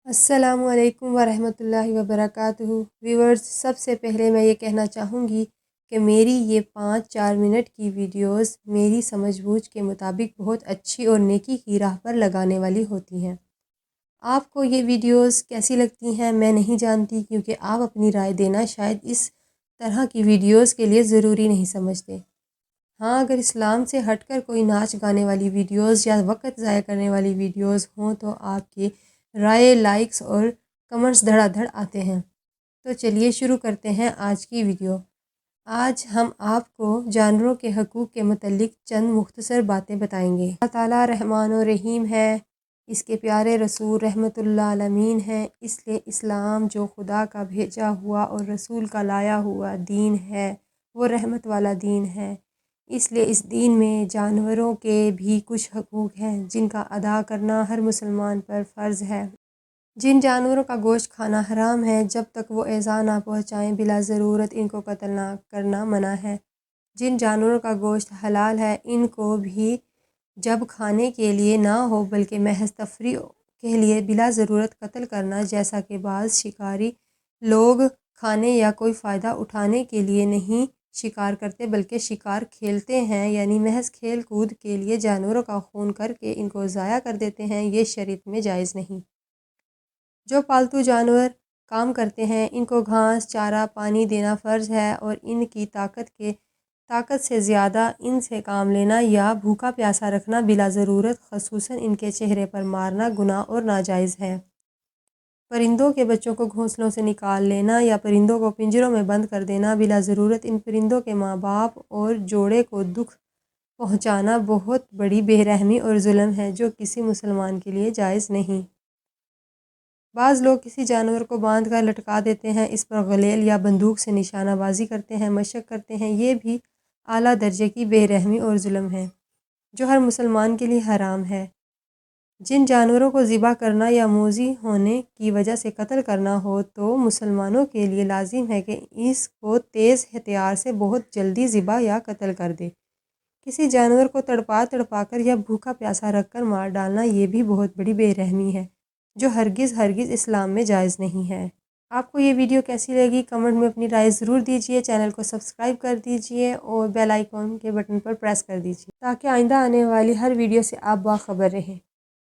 السلام علیکم ورحمۃ اللہ وبرکاتہ۔ ویورز، سب سے پہلے میں یہ کہنا چاہوں گی کہ میری یہ 4 منٹ کی ویڈیوز میری سمجھ بوجھ کے مطابق بہت اچھی اور نیکی کی راہ پر لگانے والی ہوتی ہیں۔ آپ کو یہ ویڈیوز کیسی لگتی ہیں میں نہیں جانتی، کیونکہ آپ اپنی رائے دینا شاید اس طرح کی ویڈیوز کے لیے ضروری نہیں سمجھتے۔ ہاں، اگر اسلام سے ہٹ کر کوئی ناچ گانے والی ویڈیوز یا وقت ضائع کرنے والی ویڈیوز ہوں تو آپ کے رائے، لائکس اور کمنٹس دھڑا دھڑ آتے ہیں۔ تو چلیے شروع کرتے ہیں آج کی ویڈیو۔ آج ہم آپ کو جانوروں کے حقوق کے متعلق چند مختصر باتیں بتائیں گے۔ اللہ تعالیٰ رحمان و رحیم ہے، اس کے پیارے رسول رحمت اللہ عالمین ہیں، اس لیے اسلام جو خدا کا بھیجا ہوا اور رسول کا لایا ہوا دین ہے وہ رحمت والا دین ہے۔ اس لیے اس دین میں جانوروں کے بھی کچھ حقوق ہیں جن کا ادا کرنا ہر مسلمان پر فرض ہے۔ جن جانوروں کا گوشت کھانا حرام ہے، جب تک وہ ایذا نہ پہنچائیں بلا ضرورت ان کو قتل نہ کرنا منع ہے۔ جن جانوروں کا گوشت حلال ہے، ان کو بھی جب کھانے کے لیے نہ ہو بلکہ محض تفریح کے لیے بلا ضرورت قتل کرنا، جیسا کہ بعض شکاری لوگ کھانے یا کوئی فائدہ اٹھانے کے لیے نہیں شکار کرتے بلکہ شکار کھیلتے ہیں، یعنی محض کھیل کود کے لیے جانوروں کا خون کر کے ان کو ضائع کر دیتے ہیں، یہ شریعت میں جائز نہیں۔ جو پالتو جانور کام کرتے ہیں ان کو گھاس، چارہ، پانی دینا فرض ہے، اور ان کی طاقت سے زیادہ ان سے کام لینا یا بھوکا پیاسا رکھنا بلا ضرورت، خصوصاً ان کے چہرے پر مارنا گناہ اور ناجائز ہے۔ پرندوں کے بچوں کو گھونسلوں سے نکال لینا یا پرندوں کو پنجروں میں بند کر دینا بلا ضرورت ان پرندوں کے ماں باپ اور جوڑے کو دکھ پہنچانا بہت بڑی بے رحمی اور ظلم ہے جو کسی مسلمان کے لیے جائز نہیں۔ بعض لوگ کسی جانور کو باندھ کر لٹکا دیتے ہیں، اس پر غلیل یا بندوق سے نشانہ بازی کرتے ہیں، مشق کرتے ہیں، یہ بھی اعلیٰ درجے کی بے رحمی اور ظلم ہے جو ہر مسلمان کے لیے حرام ہے۔ جن جانوروں کو ذبح کرنا یا موذی ہونے کی وجہ سے قتل کرنا ہو تو مسلمانوں کے لیے لازم ہے کہ اس کو تیز ہتھیار سے بہت جلدی ذبح یا قتل کر دے۔ کسی جانور کو تڑپا کر یا بھوکا پیاسا رکھ کر مار ڈالنا یہ بھی بہت بڑی بے رحمی ہے جو ہرگز اسلام میں جائز نہیں ہے۔ آپ کو یہ ویڈیو کیسی لگی کمنٹ میں اپنی رائے ضرور دیجیے، چینل کو سبسکرائب کر دیجیے اور بیل آئیکن کے بٹن پر پریس کر دیجیے تاکہ آئندہ آنے والی ہر ویڈیو سے آپ باخبر رہیں۔